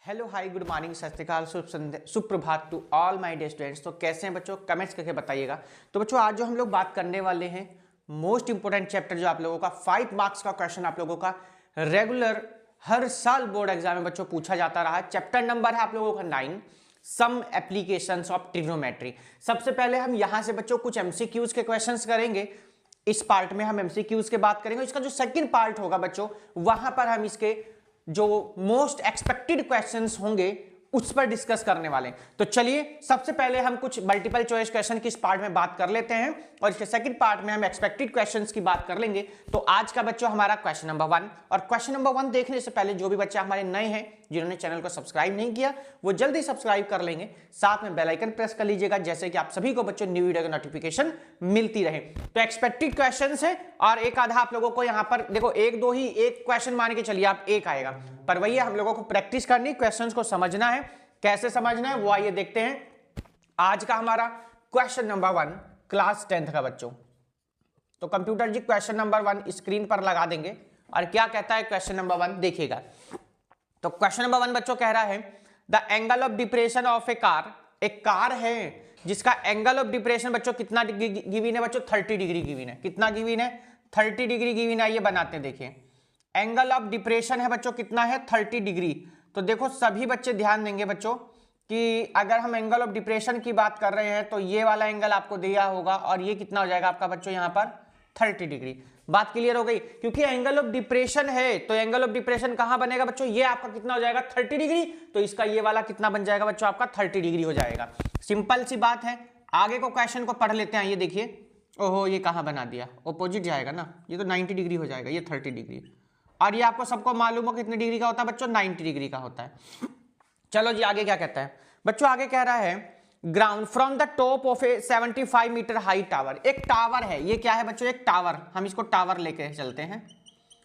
Hello hi good morning सत श्री अकाल सुप्रभात to all my dear students. तो कैसे हैं बच्चों, कमेंट्स करके बताइएगा। तो बच्चों आज जो हम लोग बात करने वाले हैं मोस्ट इंपोर्टेंट चैप्टर जो आप लोगों का 5 मार्क्स का क्वेश्चन आप लोगों का रेगुलर हर साल बोर्ड एग्जाम में बच्चों पूछा जाता रहा है। चैप्टर नंबर है आप लोगों का 9 सम एप्लीकेशंस ऑफ ट्रिग्नोमेट्री। सबसे पहले हम यहां से बच्चों कुछ एमसीक्यूज के क्वेश्चंस करेंगे। इस पार्ट में हम एमसीक्यूज के बात करेंगे। इसका जो सेकंड पार्ट होगा बच्चों वहां पर हम इसके जो मोस्ट एक्सपेक्टेड क्वेश्चंस होंगे उस पर डिस्कस करने वाले हैं। तो चलिए सबसे पहले हम कुछ मल्टीपल चॉइस क्वेश्चन की इस पार्ट में बात कर लेते हैं और इसके सेकंड पार्ट में हम एक्सपेक्टेड क्वेश्चंस की बात कर लेंगे। तो आज का बच्चों हमारा क्वेश्चन नंबर 1। और क्वेश्चन नंबर 1 देखने से पहले जो भी बच्चे हमारे नए हैं जिन्होंने चैनल को सब्सक्राइब नहीं किया वो जल्दी सब्सक्राइब कर लेंगे, साथ में बेल आइकन प्रेस कर लीजिएगा जैसे कि आप सभी को बच्चों न्यू वीडियो की नोटिफिकेशन मिलती रहे। तो एक्सपेक्टेड क्वेश्चंस है और एक आधा आप लोगों को यहाँ पर देखो एक दो ही एक क्वेश्चन मान के चलिए आप एक आएगा, पर वही हम लोगों को प्रैक्टिस करनी, क्वेश्चन को समझना है। कैसे समझना है वो आइए देखते हैं। आज का हमारा क्वेश्चन नंबर 1 क्लास 10th का बच्चों। तो कंप्यूटर जी क्वेश्चन नंबर 1 स्क्रीन पर लगा देंगे और क्या कहता है क्वेश्चन नंबर 1 देखिएगा। तो क्वेश्चन नंबर 1 बच्चों कह रहा है the angle of depression of A car. एक कार है जिसका एंगल ऑफ डिप्रेशन बच्चों कितना गिवन है बच्चों, 30 डिग्री गिवन है। कितना गिवन है? 30 डिग्री गिवन है। ये बनाते हैं, देखिए एंगल ऑफ डिप्रेशन है बच्चों कितना है, 30 डिग्री। तो देखो सभी बच्चे ध्यान देंगे बच्चों कि अगर हम एंगल ऑफ डिप्रेशन की बात कर रहे हैं तो ये वाला एंगल आपको दिया होगा और ये कितना हो जाएगा आपका बच्चों यहाँ पर 30 डिग्री। बात क्लियर हो गई? क्योंकि एंगल ऑफ डिप्रेशन है तो एंगल ऑफ डिप्रेशन कहां बनेगा बच्चों, ये आपका कितना हो जाएगा 30 डिग्री। तो इसका ये वाला कितना बन जाएगा बच्चों आपका 30 डिग्री हो जाएगा। सिंपल सी बात है। आगे को क्वेश्चन को पढ़ लेते हैं। ये देखिए, ओहो ये कहां बना दिया, ऑपोजिट जाएगा ना, ये तो 90 डिग्री हो जाएगा, ये 30 डिग्री। और ये आपको सबको मालूम हो कितने डिग्री का होता है बच्चों, 90 डिग्री का होता है। चलो जी आगे क्या कहता है बच्चों, आगे कह रहा है ground from the top of a 75 metre high tower. एक टावर है, ये क्या है बच्चों, एक टावर। हम इसको टावर लेके चलते हैं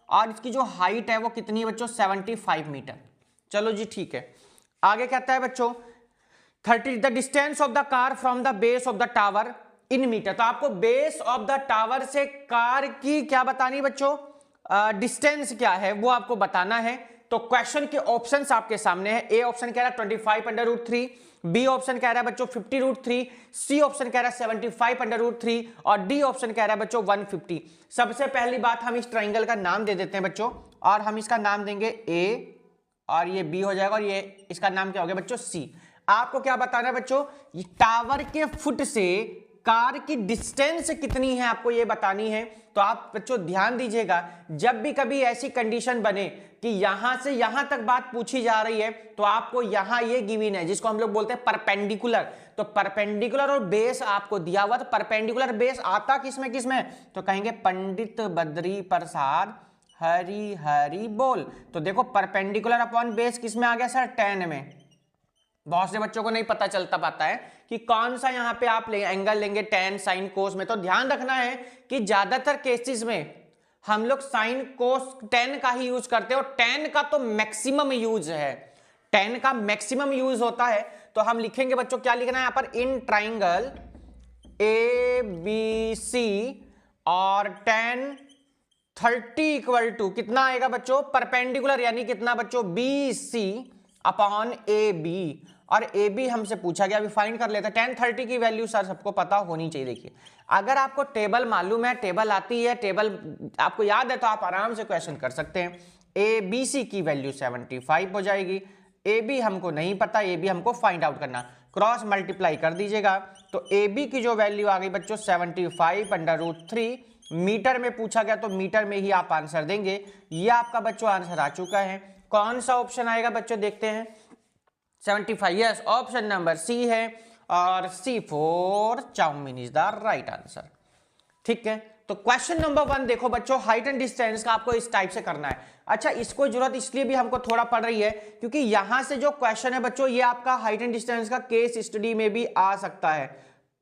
और इसकी जो हाइट है वो कितनी है बच्चों, 75 मीटर। चलो जी ठीक है। आगे कहता है बच्चों 30 the distance of the car from the base of the tower in metre. तो आपको बेस ऑफ द टावर से कार की क्या बतानी बच्चों, डिस्टेंस क्या है वो आपको बताना है। तो क्वेश्चन के ऑप्शंस आपके सामने है। ए ऑप्शन कह रहा है 25/√3, बी ऑप्शन कह रहा है बच्चों 50√3, सी ऑप्शन कह रहा है 75/√3 और डी ऑप्शन कह रहा है बच्चों 150। सबसे पहली बात हम इस ट्राइंगल का नाम दे देते हैं बच्चों और हम इसका नाम देंगे ए और ये बी हो जाएगा और ये इसका नाम क्या हो गया बच्चों सी। आपको क्या बताना है बच्चों, टावर के फुट से कार की डिस्टेंस कितनी है आपको ये बतानी है। तो आप बच्चों ध्यान दीजिएगा, जब भी कभी ऐसी कंडीशन बने कि यहां से यहां तक बात पूछी जा रही है तो आपको यहां ये गिवन है जिसको हम लोग बोलते हैं परपेंडिकुलर। तो परपेंडिकुलर और बेस आपको दिया हुआ, तो परपेंडिकुलर बेस आता किसमें किसमें, तो कहेंगे पंडित बद्री प्रसाद हरि हरि बोल। तो देखो परपेंडिकुलर अपॉन बेस किसमें आ गया सर, tan में। बहुत से बच्चों को नहीं पता चलता पाता है कि कौन सा यहां पे आप एंगल लेंगे, tan sin cos में। तो ध्यान रखना है कि ज्यादातर केसेस में हम लोग sin cos tan का ही यूज करते हैं और tan का तो मैक्सिमम यूज है, tan का मैक्सिमम यूज होता है। तो हम लिखेंगे बच्चों, क्या लिखना है यहाँ पर, इन ट्राइंगल ABC और tan 30 इक्वल टू कितना आएगा बच्चों, परपेंडिकुलर यानी कितना बच्चों BC अपॉन AB। और AB हमसे पूछा गया, अभी फाइंड कर लेते हैं। tan 30 की वैल्यू सर सबको पता होनी चाहिए। देखिए अगर आपको टेबल मालूम है, टेबल आती है, टेबल आपको याद है तो आप आराम से क्वेश्चन कर सकते हैं। ABC की वैल्यू 75 हो जाएगी, AB हमको नहीं पता, AB हमको फाइंड आउट करना, क्रॉस मल्टीप्लाई कर दीजिएगा। तो AB की जो वैल्यू आ गई बच्चों 75/√3। मीटर में पूछा गया तो मीटर में ही आप आंसर देंगे। ये आपका बच्चों आंसर आ चुका है। कौन सा ऑप्शन आएगा बच्चों देखते हैं, 75। यस, ऑप्शन नंबर सी है और C4 chow mein is the right answer. ठीक है, तो क्वेश्चन नंबर 1 देखो बच्चों, हाइट एंड डिस्टेंस का आपको इस टाइप से करना है। अच्छा, इसको जरूरत इसलिए भी हमको थोड़ा पड़ रही है क्योंकि यहां से जो क्वेश्चन है बच्चों ये आपका हाइट एंड डिस्टेंस का केस स्टडी में भी आ सकता है।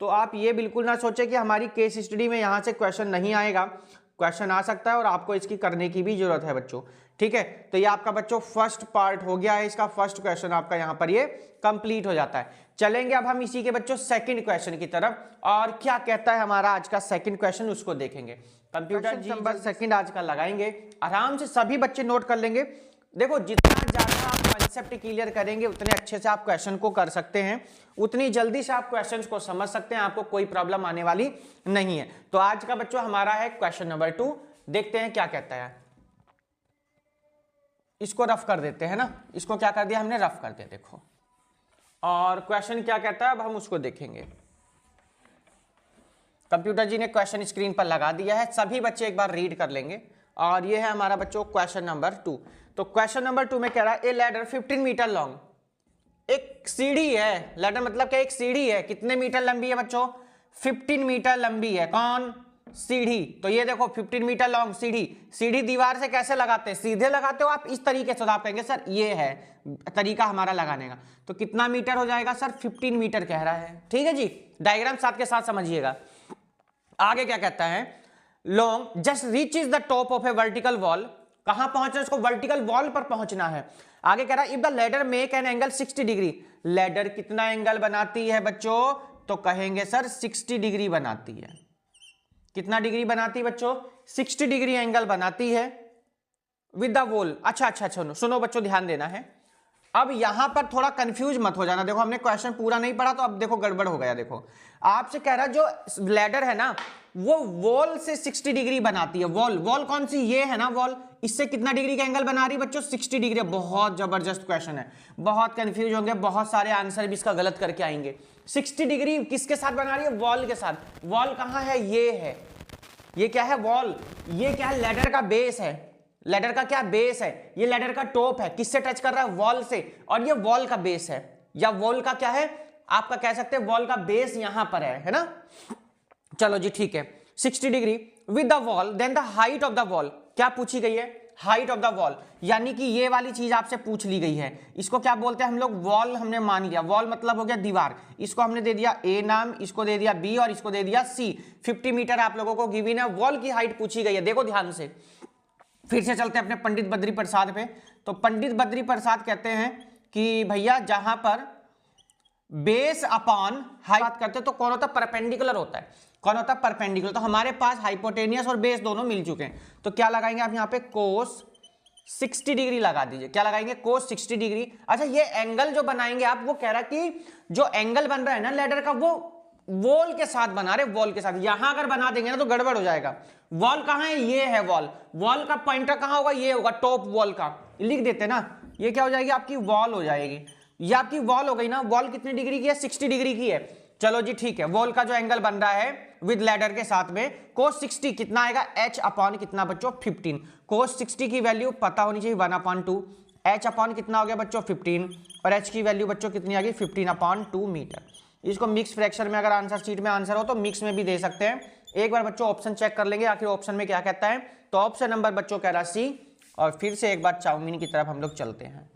तो आप ये बिल्कुल ना सोचे कि हमारी केस स्टडी में यहां से क्वेश्चन नहीं आएगा, क्वेश्चन आ सकता है और आपको इसकी करने की भी जरूरत है बच्चों। ठीक है, तो ये आपका बच्चों फर्स्ट पार्ट हो गया है, इसका फर्स्ट क्वेश्चन आपका यहाँ पर ये कंप्लीट हो जाता है। चलेंगे अब हम इसी के बच्चों सेकंड क्वेश्चन की तरफ और क्या कहता है हमारा आज का सेकंड क्वेश्चन उसको देखेंगे। कंप्यूटर नंबर सेकंड आज का लगाएंगे, आराम से सभी बच्चे नोट कर लेंगे। देखो जितना ज्यादा आप कॉन्सेप्ट क्लियर करेंगे उतने अच्छे से आप क्वेश्चन को कर सकते हैं, उतनी जल्दी से आप क्वेश्चन को समझ सकते हैं, आपको कोई प्रॉब्लम आने वाली नहीं है। तो आज का बच्चों हमारा है क्वेश्चन नंबर 2, देखते हैं क्या कहता है। इसको रफ कर देते हैं ना, इसको क्या कर दिया हमने, रफ कर दिया, देखो। और क्वेश्चन क्या कहता है अब हम उसको देखेंगे। कंप्यूटर जी ने क्वेश्चन स्क्रीन पर लगा दिया है, सभी बच्चे एक बार रीड कर लेंगे। और ये है हमारा बच्चों क्वेश्चन नंबर 2। तो क्वेश्चन नंबर 2 में कह रहा है ए लैडर 15 मीटर लॉन्ग, एक सीढ़ी है, लैडर मतलब क्या, एक सीढ़ी है, कितने मीटर लंबी है बच्चों, 15 मीटर लंबी है, कौन, सीढ़ी। तो ये देखो 15 मीटर लॉन्ग सीढ़ी, सीढ़ी दीवार से कैसे लगाते हैं, सीधे लगाते हो आप इस तरीके से, तो आप कहेंगे सर ये है तरीका हमारा लगाने का। तो कितना मीटर हो जाएगा सर, 15 मीटर कह रहा है, ठीक है जी। डायग्राम साथ के साथ समझिएगा। आगे क्या कहता है, long just reaches the top of A vertical wall, कहां पहुंचना, इसको वर्टिकल वॉल पर पहुंचना है। आगे कह रहा है if the ladder make an angle 60 degree, ladder कितना एंगल बनाती है बच्चों, तो कहेंगे सर 60 डिग्री बनाती है। कितना डिग्री बनाती है बच्चों, 60 डिग्री एंगल बनाती है विद द वॉल। अच्छा सुनो बच्चों, ध्यान देना है। अब यहां पर थोड़ा कंफ्यूज मत हो जाना, देखो हमने क्वेश्चन पूरा नहीं पढ़ा तो अब देखो गड़बड़ हो गया। देखो आपसे कह रहा है जो लैडर है ना वो वॉल से 60 डिग्री बनाती है, वॉल, वॉल कौन सी, ये है ना वॉल, इससे कितना डिग्री का एंगल बना रही है बच्चों, 60 डिग्री। बहुत जबरदस्त क्वेश्चन है, बहुत कंफ्यूज होंगे, बहुत सारे आंसर भी इसका गलत करके आएंगे। 60 डिग्री किसके साथ बना रही है, वॉल के साथ। वॉल कहां है, ये है, ये क्या है वॉल, ये क्या है, लैडर का बेस है, लैडर का क्या बेस है, ये लैडर का टॉप है, किससे टच कर रहा है, वॉल से, और ये वॉल का बेस है, या वॉल का क्या है, आपका कह सकते हैं वॉल का बेस यहां पर है ना। चलो जी ठीक है, 60 degree with the wall, then the height of the wall, क्या पूछी गई है, हाइट ऑफ द वॉल, यानी कि ये वाली चीज आपसे पूछ ली गई है। इसको क्या बोलते हैं हम लोग, वॉल हमने मान लिया, वॉल मतलब हो गया दीवार, इसको हमने दे दिया ए नाम, इसको दे दिया बी और इसको दे दिया सी। 50 मीटर आप लोगों को गिवन है, वॉल की हाइट पूछी गई है। देखो ध्यान से, फिर से चलते हैं अपने पंडित बद्री प्रसाद पे। तो पंडित बद्री प्रसाद कहते हैं कि भैया जहां पर बेस अपॉन हाइट बात करते हैं तो कौन होता है, परपेंडिकुलर होता है, कौन होता है, परपेंडिकुलर। तो हमारे पास हाइपोटेनियस और बेस दोनों मिल चुके हैं, तो क्या लगाएंगे आप यहाँ पे, कोस 60 डिग्री लगा दीजिए। क्या लगाएंगे, कोस 60 डिग्री। अच्छा ये एंगल जो बनाएंगे आप, वो कह रहा कि जो एंगल बन रहा है ना लैडर का, वो वॉल के साथ बना रहे, वॉल के साथ। यहां अगर बना देंगे ना तो गड़बड़ हो जाएगा। वॉल कहां है, ये है वॉल, वॉल का पॉइंटर कहां होगा, ये होगा, टॉप वॉल का, लिख देते ना, ये क्या हो जाएगी, आपकी वॉल हो जाएगी, ये आपकी वॉल हो गई ना। वॉल कितनी डिग्री की है, 60 डिग्री की है। चलो जी ठीक है, वॉल का जो एंगल बन रहा है विद लैडर के साथ में, कोस 60 कितना आएगा, h अपॉन कितना बच्चों, 15। कोस 60 की वैल्यू पता होनी चाहिए, 1/2, h अपॉन कितना हो गया बच्चों, 15, और h की वैल्यू बच्चों कितनी आ गई, 15/2 मीटर। इसको मिक्स फ्रैक्शन में अगर आंसर शीट में आंसर हो तो मिक्स में भी दे सकते हैं। एक बार बच्चों ऑप्शन चेक कर लेंगे आखिर ऑप्शन में क्या कहता है। तो ऑप्शन नंबर बच्चों कह रहा सी, और फिर से एक बार चाउमीन की तरफ हम लोग चलते हैं।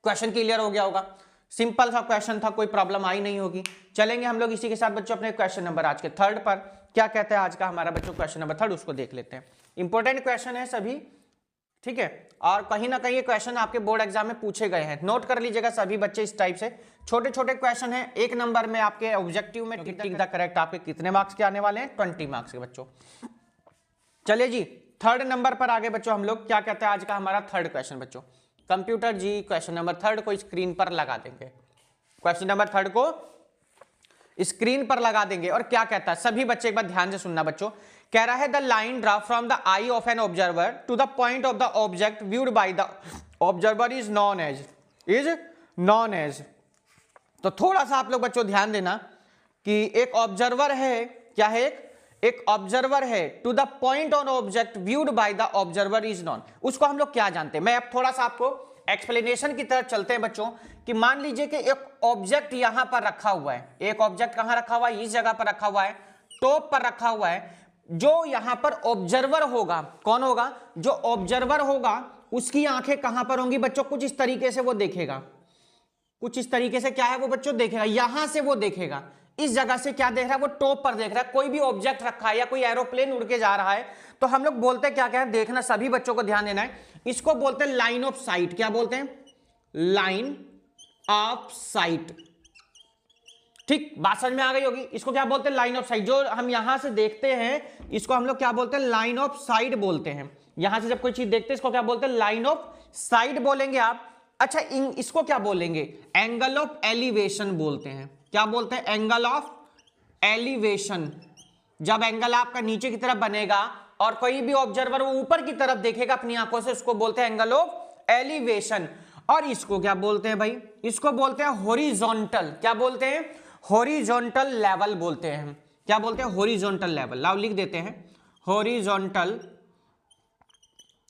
क्वेश्चन क्लियर हो गया होगा, सिंपल सा क्वेश्चन था, कोई प्रॉब्लम आई नहीं होगी। चलेंगे हम लोग इसी के साथ बच्चों अपने क्वेश्चन नंबर आज के 3 पर। क्या कहता है आज का हमारा बच्चों क्वेश्चन नंबर 3, उसको देख लेते हैं। इंपॉर्टेंट क्वेश्चन है सभी, ठीक है, और कहीं ना कहीं ये क्वेश्चन आपके बोर्ड एग्जाम में पूछे गए हैं, नोट कर लीजिएगा सभी बच्चे। इस टाइप से छोटे छोटे क्वेश्चन हैं, 1 नंबर में आपके ऑब्जेक्टिव में टिक द करेक्ट आपके कितने मार्क्स के आने वाले हैं, 20 मार्क्स के बच्चों। चलिए जी 3rd नंबर पर आगे बच्चों हम लोग, क्या कहते हैं आज का हमारा 3rd क्वेश्चन बच्चों। कंप्यूटर जी क्वेश्चन नंबर 3rd को स्क्रीन पर लगा देंगे, क्वेश्चन नंबर 3rd को स्क्रीन पर लगा देंगे। और क्या कहता है, सभी बच्चे एक बार ध्यान से सुनना बच्चों। कह रहा है the line draw from the eye of an observer to the point of the object viewed by the observer is known as. तो थोड़ा सा आप लोग बच्चों ध्यान देना कि एक ऑब्जर्वर है, क्या है, एक ऑब्जर्वर है, to the point on object viewed by the observer is known. उसको हम लोग क्या जानते हैं, मैं अब थोड़ा सा आपको एक्सप्लेनेशन की तरफ चलते हैं बच्चों। कि मान लीजिए कि एक ऑब्जेक्ट यहां पर रखा हुआ है, एक ऑब्जेक्ट कहां रखा हुआ है, इस जगह पर रखा हुआ है, टॉप पर रखा हुआ है। जो यहां पर ऑब्जर्वर होगा, कौन होगा, जो ऑब्जर्वर होगा उसकी आंखें कहां पर होंगी बच्चों, कुछ इस तरीके से वो देखेगा, कुछ इस तरीके से क्या है वो बच्चों देखेगा, यहां से वो देखेगा, इस जगह से क्या देख रहा है, वो टॉप पर देख रहा है। कोई भी ऑब्जेक्ट रखा है या कोई एरोप्लेन उड़ के जा रहा है, तो हम लोग बोलते हैं क्या क्या है, देखना सभी बच्चों को ध्यान देना है। इसको बोलते हैं लाइन ऑफ साइट। क्या बोलते हैं, लाइन ऑफ साइट। ठीक, बात समझ में आ गई होगी। इसको क्या बोलते हैं, लाइन ऑफ साइट। जो हम यहां से देखते हैं इसको हम लोग क्या बोलते हैं, लाइन ऑफ साइट बोलते हैं। यहां से जब कोई चीज देखते हैं इसको क्या बोलते हैं, लाइन ऑफ साइट बोलेंगे आप। अच्छा इसको क्या बोलेंगे, एंगल ऑफ एलिवेशन बोलते हैं। क्या बोलते हैं, एंगल ऑफ एलिवेशन। जब एंगल आपका नीचे की तरफ बनेगा और कोई भी ऑब्जर्वर वो ऊपर की तरफ देखेगा अपनी आंखों से, उसको बोलते हैं एंगल ऑफ एलिवेशन। और इसको क्या बोलते हैं भाई, इसको बोलते हैं हॉरिजॉन्टल। क्या बोलते हैं, हॉरिजॉन्टल लेवल बोलते हैं। क्या बोलते हैं, हॉरिजॉन्टल लेवल। लाओ लिख देते हैं, हॉरिजॉन्टल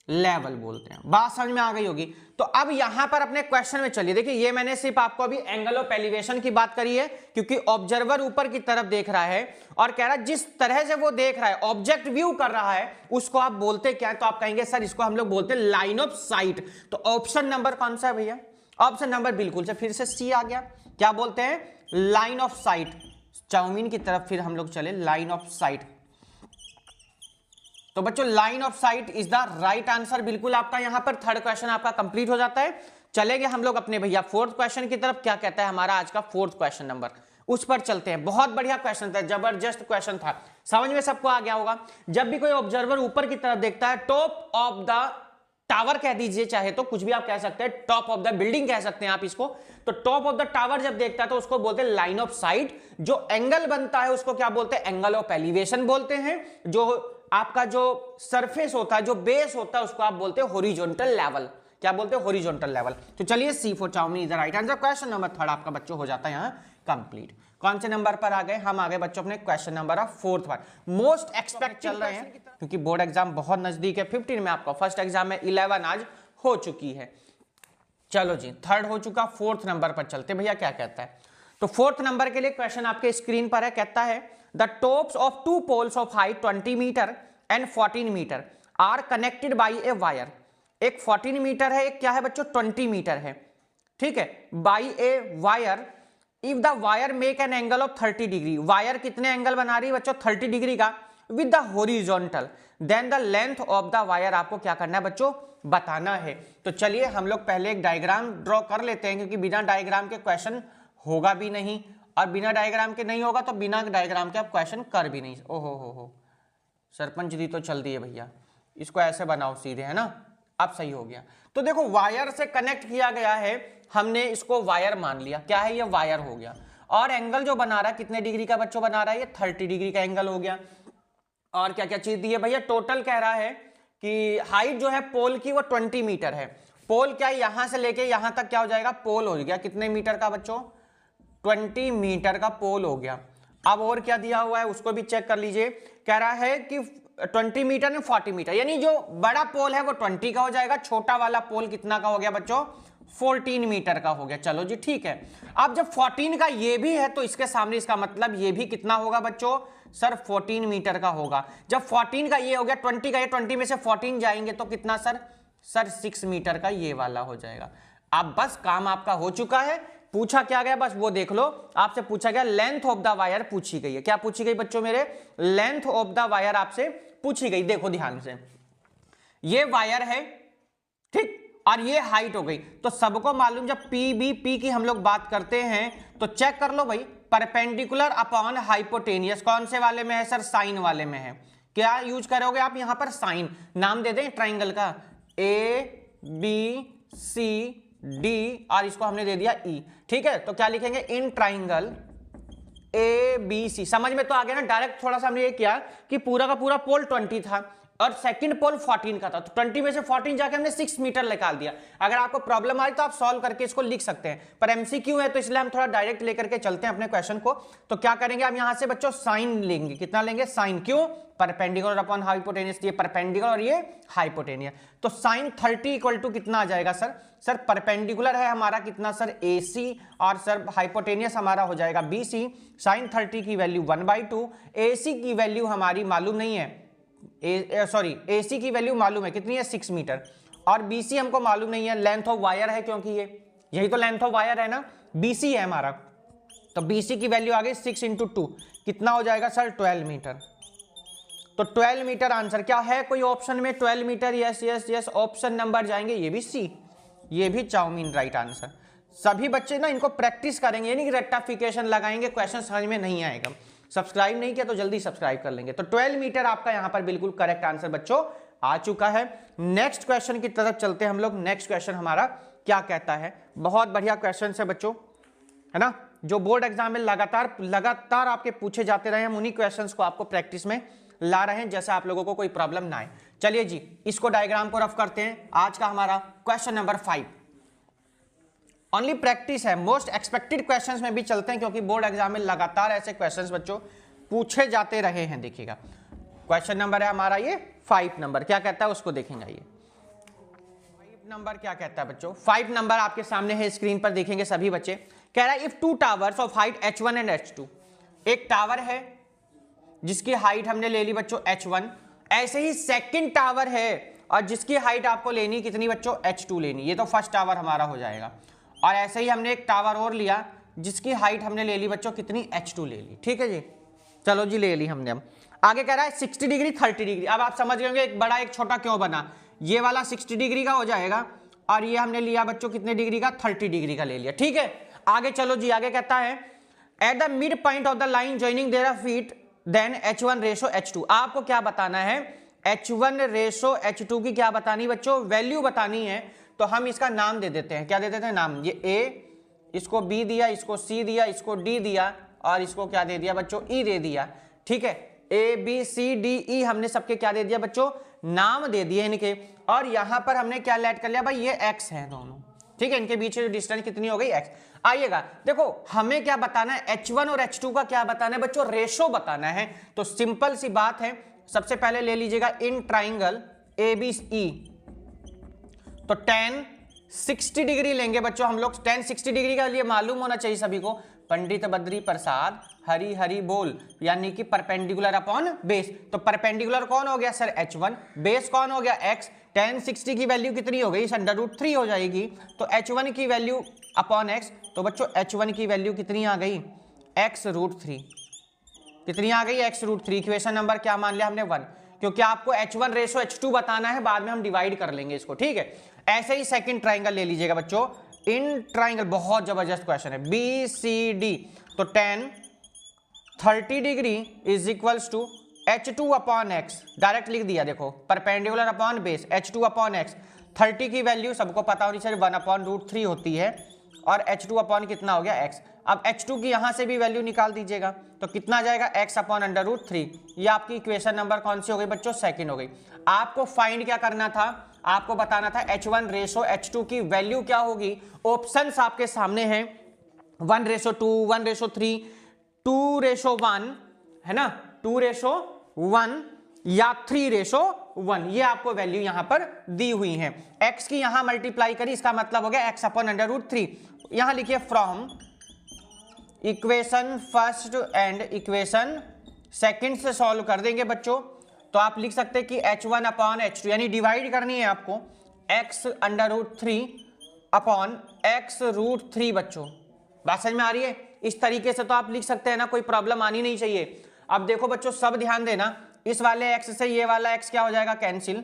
लेवल बोलते हैं। बात समझ में आ गई होगी। तो अब यहां पर अपने क्वेश्चन में चलिए, देखिए ये मैंने सिर्फ आपको अभी एंगल ऑफ एलिवेशन की बात करी है, क्योंकि ऑब्जर्वर ऊपर की तरफ देख रहा है और कह रहा है जिस तरह से वो देख रहा है, ऑब्जेक्ट व्यू कर रहा है, उसको आप बोलते क्या है, तो आप कहेंगे सर इसको हम लोग बोलते हैं लाइन ऑफ साइट। तो ऑप्शन नंबर कौन सा है भैया, ऑप्शन नंबर बिल्कुल से फिर से सी आ गया। क्या बोलते हैं, लाइन ऑफ साइट। चाउमीन की तरफ फिर हम लोग चले, लाइन ऑफ साइट। तो बच्चों line of site is the right answer. बिल्कुल आपका यहां पर थर्ड क्वेश्चन आपका कंप्लीट हो जाता है। चलेंगे हम लोग अपने भैया फोर्थ क्वेश्चन की तरफ। क्या कहता है हमारा आज का फोर्थ क्वेश्चन नंबर, उस पर चलते हैं। बहुत बढ़िया क्वेश्चन था, जबरदस्त क्वेश्चन था, समझ में सबको आ गया होगा। जब भी कोई ऑब्जर्वर ऊपर की तरफ देखता है, टॉप ऑफ द टावर कह दीजिए, चाहे तो कुछ भी आप कह सकते हैं, टॉप ऑफ द बिल्डिंग कह सकते हैं आप इसको। तो टॉप ऑफ द टावर जब देखता है तो उसको बोलते हैं लाइन ऑफ साइट। जो एंगल बनता है उसको क्या बोलते हैं, एंगल ऑफ एलिवेशन बोलते हैं। जो आपका जो सरफेस होता है, जो बेस होता है, उसको आप बोलते हैं हॉरिजॉन्टल लेवल। क्या बोलते हैं, हॉरिजॉन्टल लेवल। तो चलिए C for chowmein is the right answer. Question number third आपका बच्चों हो जाता है यहां कंप्लीट। कौन से नंबर पर आ गए, हम आ गए बच्चों अपने क्वेश्चन नंबर ऑफ फोर्थ पर। मोस्ट एक्सपेक्ट चल रहे हैं क्योंकि बोर्ड एग्जाम बहुत नजदीक है। 15 में आपका फर्स्ट एग्जाम है, 11 आज हो चुकी है। चलो जी, थर्ड हो चुका, फोर्थ नंबर पर चलते भैया क्या कहता है। तो फोर्थ नंबर के लिए क्वेश्चन आपके स्क्रीन पर है। कहता है the tops of two poles of height 20 metre and 14 metre are connected by a wire. एक 14 मीटर है, एक क्या है बच्चों 20 मीटर है, ठीक है, by a wire. If the wire make an angle of 30 degree, wire कितने एंगल बना रही है बच्चों 30 डिग्री का, with the horizontal, then the length of the wire आपको क्या करना है बच्चों, बताना है। तो चलिए हम लोग पहले एक डायग्राम ड्रॉ कर लेते हैं, क्योंकि बिना डायग्राम के क्वेश्चन होगा भी नहीं, और बिना डायग्राम के नहीं होगा तो बिना डायग्राम के आप क्वेश्चन कर भी नहीं। ओहो हो सरपंच दी तो चल दी है भैया, इसको ऐसे बनाओ सीधे, है ना, अब सही हो गया। तो देखो वायर से कनेक्ट किया गया है, हमने इसको वायर मान लिया, क्या है ये वायर हो गया। और एंगल जो बना रहा है कितने डिग्री का बच्चों बना रहा है, ये 30 डिग्री का एंगल हो गया। और क्या क्या चीज दी है भैया, टोटल कह रहा है कि हाइट जो है पोल की वो 20 मीटर है। पोल क्या है, यहां से लेके यहां तक क्या हो जाएगा, पोल हो गया कितने मीटर का बच्चों, 20 मीटर का पोल हो गया। अब और क्या दिया हुआ है उसको भी चेक कर लीजिए। कह रहा है कि 20 मीटर में 40 मीटर, यानी जो बड़ा पोल है वो 20 का हो जाएगा, छोटा वाला पोल कितना का हो गया बच्चों, 14 मीटर का हो गया। चलो जी ठीक है। अब जब 14 का ये भी है तो इसके सामने इसका मतलब ये भी कितना होगा बच्चों, सर 14 मीटर का होगा। जब 14 का ये हो गया, 20 का ये, 20 में से 14 जाएंगे तो कितना सर 6 मीटर का ये वाला हो जाएगा। अब बस काम आपका हो चुका है। पूछा क्या गया बस वो देख लो, आपसे पूछा गया लेंथ ऑफ द वायर पूछी गई है। क्या पूछी गई बच्चों मेरे, लेंथ ऑफ द वायर आपसे पूछी गई। देखो ध्यान से, ये वायर है ठीक, और ये हाइट हो गई। तो सबको मालूम जब पी की हम लोग बात करते हैं तो चेक कर लो भाई, परपेंडिकुलर अपॉन हाइपोटेनियस कौन से वाले में है सर, साइन वाले में है। क्या यूज करोगे आप यहां पर, साइन। नाम दे दें ट्राइंगल का, ABCD, और इसको हमने दे दिया E, ठीक है। तो क्या लिखेंगे, इन ट्राइंगल ABC। समझ में तो आ गया ना, डायरेक्ट थोड़ा सा हमने ये किया कि पूरा का पूरा पोल 20 था और सेकंड पोल 14 का था, तो 20 में से 14 जाके हमने 6 मीटर निकाल दिया। अगर आपको प्रॉब्लम आई तो आप सॉल्व करके इसको लिख सकते हैं, पर MCQ है तो इसलिए हम थोड़ा डायरेक्ट लेकर के चलते हैं अपने क्वेश्चन को। तो क्या करेंगे हम यहां से बच्चों, साइन लेंगे। कितना लेंगे, साइन, क्यों, परपेंडिकुलर अपॉन हाइपोटेनियस, ये परपेंडिकुलर और ये हाइपोटेनियस। तो साइन 30 इक्वल टू कितना आ जाएगा सर, सर परपेंडिकुलर है हमारा कितना सर AC, और सर हाइपोटेनियस हमारा हो जाएगा BC। साइन 30 की वैल्यू 1/2, AC की वैल्यू हमारी मालूम नहीं है, सॉरी AC की वैल्यू मालूम है कितनी है 6 मीटर, और BC हमको मालूम नहीं है, लेंथ ऑफ वायर है क्योंकि ये यही तो लेंथ ऑफ वायर है ना, BC है हमारा। तो BC की वैल्यू आ गई 6 × 2 कितना हो जाएगा सर 12 मीटर। तो 12 मीटर आंसर क्या है, कोई ऑप्शन में 12 metre, yes yes yes, option number जाएंगे, ये भी C, ये भी चाउमीन राइट आंसर। सभी बच्चे ना इनको प्रैक्टिस करेंगे, यानी कि रेक्टिफिकेशन लगाएंगे, क्वेश्चन समझ में नहीं आएगा। सब्सक्राइब नहीं किया तो जल्दी सब्सक्राइब कर लेंगे। तो 12 मीटर आपका यहां पर बिल्कुल करेक्ट आंसर बच्चों आ चुका है। नेक्स्ट क्वेश्चन की तरफ चलते हैं हम लोग। नेक्स्ट क्वेश्चन हमारा क्या कहता है, बहुत बढ़िया क्वेश्चन है बच्चों, है ना, जो बोर्ड एग्जाम में लगातार आपके पूछे जाते रहे। हम उन्हीं क्वेश्चंस को आपको प्रैक्टिस में ला रहे हैं, जैसे आप लोगों को कोई प्रॉब्लम ना आए। चलिए जी, इसको डायग्राम को रफ करते हैं। आज का हमारा क्वेश्चन नंबर 5 ओनली प्रैक्टिस है, मोस्ट एक्सपेक्टेड क्वेश्चंस में भी चलते हैं, क्योंकि बोर्ड एग्जाम में लगातार ऐसे क्वेश्चंस बच्चों पूछे जाते रहे हैं। देखिएगा क्वेश्चन नंबर है हमारा ये 5 नंबर, क्या कहता है उसको देखेंगे। ये 5 नंबर क्या कहता है बच्चों, 5 नंबर आपके सामने है, स्क्रीन पर देखेंगे सभी बच्चे। कह रहा है if two towers of height h1 and h2, एक टावर है जिसकी हाइट हमने ले ली बच्चों h1, ऐसे ही सेकंड टावर है और जिसकी हाइट आपको लेनी कितनी बच्चों, h2 लेनी। ये तो फर्स्ट टावर हमारा हो जाएगा। और ऐसे ही हमने एक टावर और लिया जिसकी हाइट हमने ले ली बच्चों कितनी, h2 ले ली। ठीक है जी, चलो जी ले ली हमने। अब आगे कह रहा है 60 डिग्री 30 डिग्री। अब आप समझ गए होंगे एक बड़ा एक छोटा क्यों बना। ये वाला 60 डिग्री का हो जाएगा और ये हमने लिया बच्चों कितने डिग्री का, 30 डिग्री का ले लिया। ठीक है, आगे चलो जी, आगे कहता है at the mid point of the line joining their feet then h1 ratio h2। आपको क्या बताना है, h1 रेशो h2 की क्या बतानी बच्चों, वैल्यू बतानी है। तो हम इसका नाम दे देते हैं, क्या दे देते हैं नाम, ये a, इसको b दिया, इसको c दिया, इसको d दिया और इसको क्या दे दिया बच्चों, e दे दिया। ठीक है, a b c d e हमने सबके क्या दे दिया बच्चों, नाम दे दिए इनके। और यहां पर हमने क्या लेट कर लिया भाई, ये x है दोनों। ठीक है, इनके बीच जो डिस्टेंस कितनी हो गई, x। आइएगा देखो हमें क्या बताना है, h1 और h2 का क्या बताना है बच्चों, रेशो बताना है। तो सिंपल सी बात है, सबसे पहले ले लीजिएगा इन ट्राइंगल ABC, तो tan 60 डिग्री लेंगे बच्चों हम लोग। tan 60 डिग्री का लिए मालूम होना चाहिए सभी को, पंडित बद्री प्रसाद हरी हरी बोल, यानी कि परपेंडिकुलर अपॉन बेस। तो परपेंडिकुलर कौन हो गया सर, h1, बेस कौन हो गया x। tan 60 की वैल्यू कितनी हो गई, √3 हो जाएगी। तो h1 की वैल्यू अपॉन x, तो बच्चों h1 की वैल्यू कितनी आ गई, x√3। कितनी आ गई, x√3। इक्वेशन नंबर क्या मान लिया हमने 1, क्योंकि आपको h1 रेशो h2 बताना है, बाद में हम डिवाइड कर लेंगे इसको। ठीक है, ऐसे ही सेकंड ट्राइंगल ले लीजिएगा बच्चों, इन ट्राइंगल, बहुत जबरदस्त क्वेश्चन है, BCD। तो tan 30 degree is equals to h2 upon x, direct लिख दिया देखो, perpendicular upon base, h2 upon x। 30 की वैल्यू सबको पता होनी चाहिए 1/√3 होती है, और h2 अपॉन कितना हो गया x। अब h2 की यहां से भी वैल्यू निकाल दीजिएगा, तो कितना जाएगा x अपॉन √3। ये आपकी इक्वेशन नंबर कौन सी हो गई बच्चों, सेकंड हो गई। आपको फाइंड क्या करना था, आपको बताना था h1 रेशो h2 की वैल्यू क्या होगी। ऑप्शंस आपके सामने हैं, 1:2, 1:3, 2:1, है ना, 2:1 या 3:1, ये आपको वैल्यू यहां पर दी हुई है। x की यहां मल्टीप्लाई करी, इसका मतलब हो गया x अपॉन √3। यहां लिखिए from equation first and equation second से सॉल्व कर देंगे बच्चों। तो आप लिख सकते हैं कि h1 अपॉन h2, यानी डिवाइड करनी है आपको x√3 अपॉन x√3 बच्चों। बात समझ में आ रही है, इस तरीके से तो आप लिख सकते हैं ना, कोई प्रॉब्लम आनी नहीं चाहिए। अब देखो बच्चों सब ध्यान देना, इस वाले x से ये वाला x क्या हो जाएगा, cancel.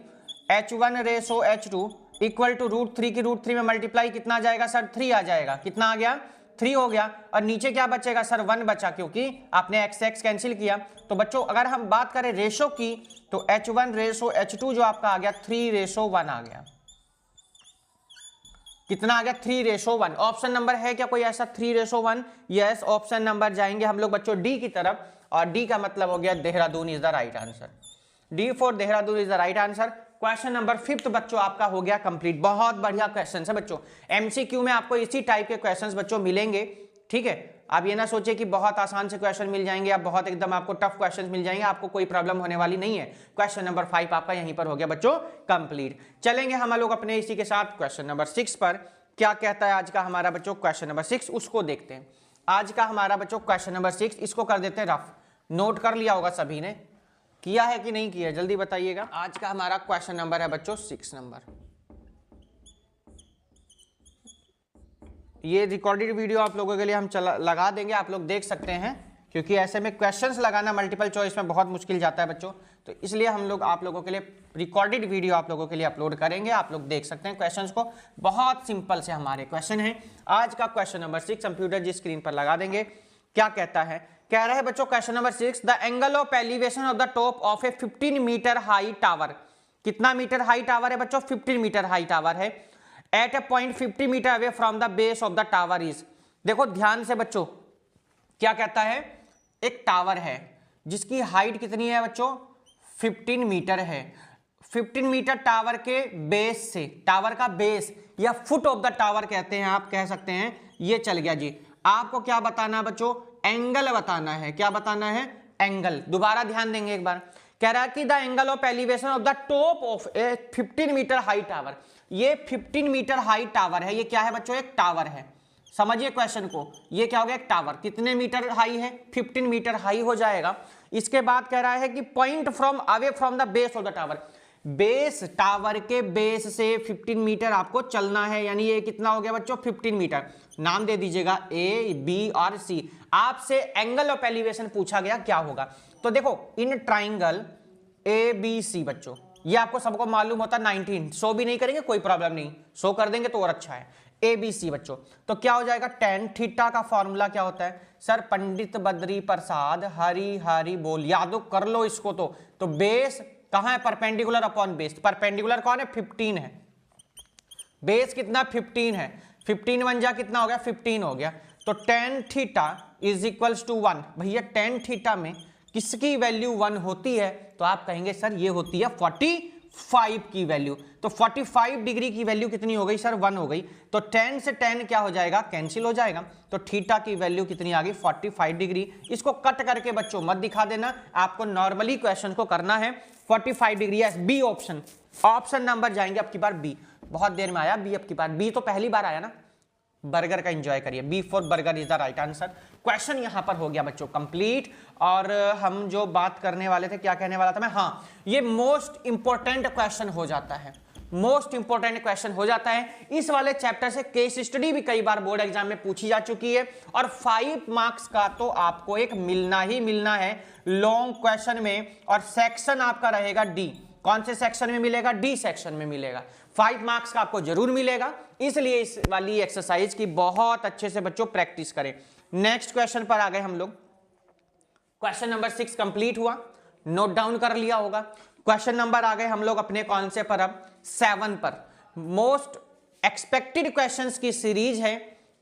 h1 ratio h2 equal to √3 की √3 में मल्टीप्लाई कितना आ जाएगा सर, 3 आ जाएगा। कितना आ गया, 3 हो गया। और नीचे क्या बचेगा सर, 1 बचा, क्योंकि आपने x से x कैंसिल किया। तो बच्चों अगर हम बात करें रेशो की, तो h1 रेशो h2 जो आपका आ गया 3:1 आ गया। कितना आ गया, 3:1। ऑप्शन नंबर है क्या कोई ऐसा 3:1? यस, ऑप्शन नंबर जाएंगे हम लोग बच्चों डी की तरफ, और डी का मतलब हो गया Dehradun is the right answer. D for Dehradun is the right answer. Question number 5 बच्चों आपका हो गया कंप्लीट। बहुत बढ़िया क्वेश्चन है बच्चों, एमसीक्यू में आपको इसी टाइप के क्वेश्चंस बच्चों मिलेंगे। ठीक है, आप ये ना सोचे कि बहुत आसान से क्वेश्चन मिल जाएंगे, आप बहुत एकदम आपको टफ क्वेश्चंस मिल जाएंगे, आपको कोई प्रॉब्लम होने वाली नहीं है। क्वेश्चन नंबर 5 आपका यहीं पर हो गया बच्चों कंप्लीट। चलेंगे हम लोग अपने इसी के साथ क्वेश्चन नंबर 6 पर। क्या कहता है आज का हमारा बच्चों क्वेश्चन नंबर 6, उसको देखते हैं। आज का हमारा बच्चों क्वेश्चन नंबर 6, इसको कर देते हैं रफ। नोट कर लिया होगा सभी ने, किया है कि नहीं किया, जल्दी बताइएगा। आज का हमारा क्वेश्चन नंबर है बच्चों 6 नंबर। ये रिकॉर्डेड वीडियो आप लोगों के लिए हम लगा देंगे, आप लोग देख सकते हैं, क्योंकि ऐसे में क्वेश्चंस लगाना मल्टीपल चॉइस में बहुत मुश्किल जाता है बच्चों। तो इसलिए हम लोग आप लोगों के लिए रिकॉर्डेड वीडियो आप लोगों के लिए अपलोड करेंगे, आप लोग देख सकते हैं क्वेश्चंस को। बहुत सिंपल से हमारे क्वेश्चन हैं। आज का क्वेश्चन नंबर 6 कंप्यूटर जी स्क्रीन पर लगा देंगे। क्या कहता है, कह रहे हैं बच्चों question number 6, the angle of elevation of the top of a 15 metre high tower कितना मीटर हाई टावर है बच्चों? 15 मीटर हाई टावर है। At a point 50 metre away from the base of the tower is, देखो ध्यान से बच्चों, क्या कहता है? एक टावर है जिसकी हाइट कितनी है बच्चों? 15 मीटर है। 15 मीटर टावर के बेस से, टावर का बेस या फुट ऑफ द टावर कहते हैं, आप कह सकते हैं, ये चल गया जी। आपको क्या बताना है बच्चों? एंगल बताना है। क्या बताना है? एंगल। दोबारा ध्यान देंगे एक बार। कह रहा है कि the angle of elevation of the top of a 15 metre high tower. ये 15 मीटर हाई टावर है। ये क्या है बच्चों? एक टावर है। समझिए क्वेश्चन को, ये क्या हो गया? एक टावर। कितने मीटर हाई है? 15 मीटर हाई हो जाएगा। इसके बाद कह रहा है कि point from away from the base of the tower, base, tower के बेस से 15 मीटर आपको चलना है, यानी ये कितना हो गया बच्चों? 15 मीटर। नाम दे दीजिएगा ए, बी और सी। आपसे एंगल ऑफ एलिवेशन पूछा गया, क्या होगा? तो देखो in triangle A B C बच्चों, ये आपको सबको मालूम होता है 19, शो भी नहीं करेंगे कोई प्रॉब्लम नहीं, शो कर देंगे तो और अच्छा है। ए बी सी बच्चों, तो क्या हो जाएगा? टेन थीटा का फॉर्मूला क्या होता है सर? पंडित बद्री प्रसाद हरी हरी बोल, याद कर लो इसको। तो बेस कहां है? Perpendicular upon base. परपेंडिकुलर कौन है? 15 है। बेस कितना? 15 है। 15 बन जा कितना हो गया? 15 हो गया। तो tan theta is equals to 1। भैया टेन थीटा में किसकी वैल्यू 1 होती है? तो आप कहेंगे सर ये होती है 45 की वैल्यू। तो 45 डिग्री की वैल्यू कितनी हो गई सर? 1 हो गई। तो 10 से 10 क्या हो जाएगा? कैंसिल हो जाएगा। तो थीटा की वैल्यू कितनी आ गई? 45 डिग्री। इसको कट करके बच्चों मत दिखा देना, आपको नॉर्मली क्वेश्चन को करना है 45 degree. Yes, B option. Option number जाएंगे अब की बार बी। बहुत देर में आया बी, अब की बार बी तो पहली बार आया ना। बर्गर का एंजॉय करिए। B for burger is the right answer. Question यहां पर हो गया बच्चों कंप्लीट। और हम जो बात करने वाले थे, क्या कहने वाला था मैं? हाँ, ये मोस्ट इंपॉर्टेंट क्वेश्चन हो जाता है। मोस्ट इंपॉर्टेंट क्वेश्चन हो जाता है। इस वाले चैप्टर से केस स्टडी भी कई बार बोर्ड एग्जाम में पूछी जा चुकी है, और 5 मार्क्स का तो आपको एक मिलना ही मिलना है लॉन्ग क्वेश्चन में। और सेक्शन आपका रहेगा डी। कौन से सेक्शन में मिलेगा? डी सेक्शन में मिलेगा। 5 मार्क्स का आपको जरूर मिलेगा, इसलिए इस वाली एक्सरसाइज की बहुत अच्छे से बच्चों प्रैक्टिस करें। नेक्स्ट क्वेश्चन पर आ गए हम लोग। क्वेश्चन नंबर 6 कंप्लीट हुआ, नोट डाउन कर लिया होगा। क्वेश्चन नंबर आ गए हम लोग अपने कौन से पर? अब 7 पर। मोस्ट एक्सपेक्टेड क्वेश्चंस की सीरीज है।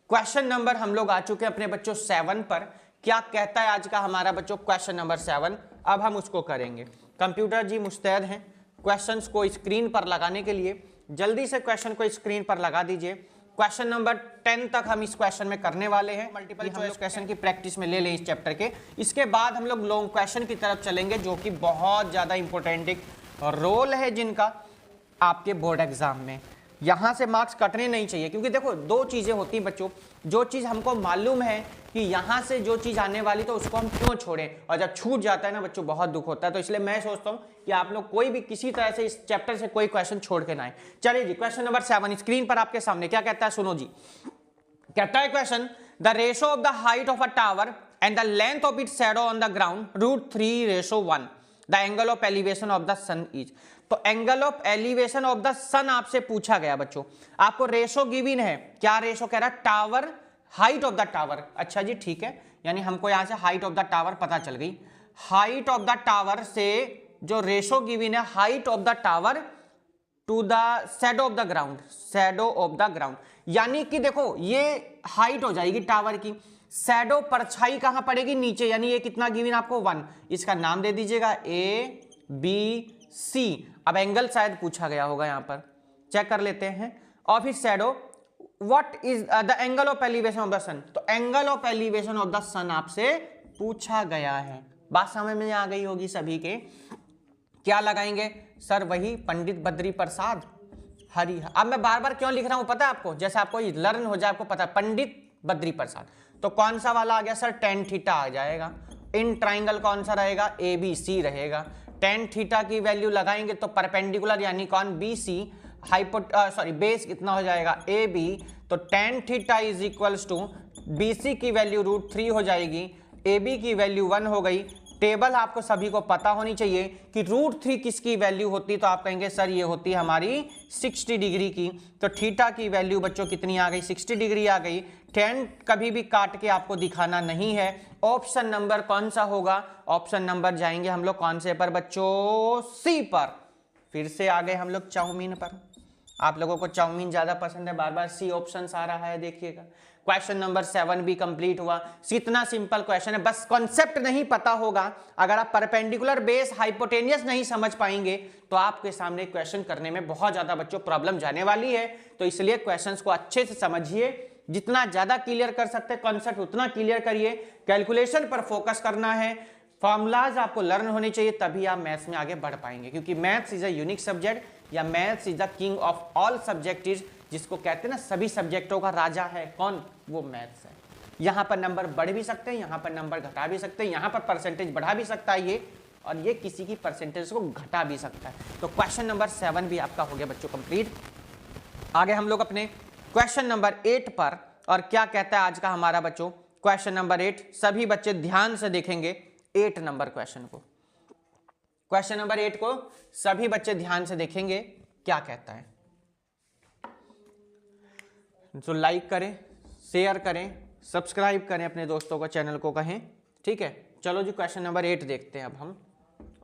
क्वेश्चन नंबर हम लोग आ चुके हैं अपने बच्चों 7 पर। क्या कहता है आज का हमारा बच्चों क्वेश्चन नंबर 7? अब हम उसको करेंगे। कंप्यूटर जी मुस्तैद हैं क्वेश्चंस को स्क्रीन पर लगाने के लिए। जल्दी से क्वेश्चन को स्क्रीन पर लगा दीजिए। क्वेश्चन नंबर 10 तक हम इस क्वेश्चन में करने वाले हैं। मल्टीपल चॉइस क्वेश्चन की प्रैक्टिस में ले लें इस चैप्टर के। इसके बाद हम लोग लॉन्ग क्वेश्चन की तरफ चलेंगे, जो कि बहुत ज्यादा इंपॉर्टेंट एक रोल है जिनका आपके बोर्ड एग्जाम में। यहां से मार्क्स कटने नहीं चाहिए, क्योंकि देखो 2 चीजें होती हैं बच्चों। जो चीज हमको मालूम है कि यहां से जो चीज आने वाली, तो उसको हम क्यों छोड़ें, और जब छूट जाता है ना बच्चों बहुत दुख होता है। तो इसलिए मैं सोचता हूं कि आप लोग कोई भी किसी तरह से इस चैप्टर से कोई क्वेश्चन छोड़ के ना आए। चलिए जी, क्वेश्चन नंबर 7 स्क्रीन पर आपके सामने क्या कहता है, सुनो जी। कहता है question, the ratio of the height of a tower and the length of its shadow on the ground √3:1, the angle of elevation of the sun is. तो angle of elevation of the sun आपसे पूछा गया बच्चों। आपको ratio given है। क्या ratio कह रहा है? Tower, height of the tower. अच्छा जी ठीक है, यानी हमको यहां से हाइट ऑफ द टावर पता चल गई। हाइट ऑफ द टावर से जो रेशो गिवन है, height of the tower to the shadow of the ground, shadow of the ground, यानी कि देखो ये हाइट हो जाएगी टावर की, शैडो परछाई कहां पड़ेगी? नीचे, यानी ये कितना गिवन आपको? 1। इसका नाम दे दीजिएगा ए बी सी। अब एंगल शायद पूछा गया होगा, यहां पर चेक कर लेते हैं। और फिर shadow, what is the angle of elevation of the sun. तो angle of elevation of the sun आपसे पूछा गया है। बात समझ में आ गई होगी सभी के। क्या लगाएंगे सर? वही पंडित बद्री प्रसाद हरि। अब मैं बार बार क्यों लिख रहा हूं पता है आपको? जैसे आपको लर्न हो जाए, आपको पता है पंडित बद्री प्रसाद। तो कौन सा वाला आ गया सर? टेन थीटा आ जाएगा। इन ट्राइंगल कौन सा रहेगा? ए बी सी रहेगा। टेन थीटा की वैल्यू लगाएंगे तो परपेंडिकुलर यानी कौन? B C. बेस कितना हो जाएगा? A B. तो tan theta is equals to B C की वैल्यू √3 हो जाएगी, ए बी की वैल्यू 1 हो गई। टेबल आपको सभी को पता होनी चाहिए कि √3 किसकी वैल्यू होती, तो आप कहेंगे सर ये होती है हमारी 60 डिग्री की। तो थीटा की वैल्यू बच्चों कितनी आ गई? 60 डिग्री आ गई। 10 कभी भी काट के आपको दिखाना नहीं है। ऑप्शन नंबर कौन सा होगा? ऑप्शन नंबर जाएंगे हम लोग कौन से पर बच्चों? सी पर। फिर से आ गए हम लोग चाउमीन पर। आप लोगों को चाउमीन ज्यादा पसंद है, बार बार सी ऑप्शन आ रहा है, देखिएगा। क्वेश्चन नंबर 7 भी कंप्लीट हुआ। इतना सिंपल क्वेश्चन है, बस कॉन्सेप्ट नहीं पता होगा, अगर आप परपेंडिकुलर बेस हाइपोटेनियस नहीं समझ पाएंगे तो आपके सामने क्वेश्चन करने में बहुत ज्यादा बच्चों प्रॉब्लम जाने वाली है। तो इसलिए क्वेश्चंस को अच्छे से समझिए, जितना ज्यादा क्लियर कर सकते हैं कॉन्सेप्ट उतना क्लियर करिए। कैलकुलेशन पर फोकस करना है, फॉर्मूलाज आपको लर्न होने चाहिए, तभी आप मैथ्स में आगे बढ़ पाएंगे। क्योंकि maths is a unique subject, या maths is the king of all subject, जिसको कहते हैं ना सभी सब्जेक्टों का राजा है कौन, वो मैथ्स है। यहाँ पर नंबर बढ़ भी सकते हैं, यहाँ पर नंबर घटा भी सकते हैं, यहाँ पर परसेंटेज बढ़ा भी सकता है ये, और ये किसी की परसेंटेज को घटा भी सकता है। तो क्वेश्चन नंबर 7 भी आपका हो गया बच्चों कंप्लीट। आगे हम लोग अपने क्वेश्चन नंबर 8 पर, और क्या कहता है आज का हमारा बच्चों क्वेश्चन नंबर 8। सभी बच्चे ध्यान से देखेंगे 8 नंबर क्वेश्चन को। क्वेश्चन नंबर 8 को सभी बच्चे ध्यान से देखेंगे, क्या कहता है। तो लाइक करें, शेयर करें, सब्सक्राइब करें, अपने दोस्तों को, चैनल को कहें, ठीक है। चलो जी क्वेश्चन नंबर 8 देखते हैं अब हम,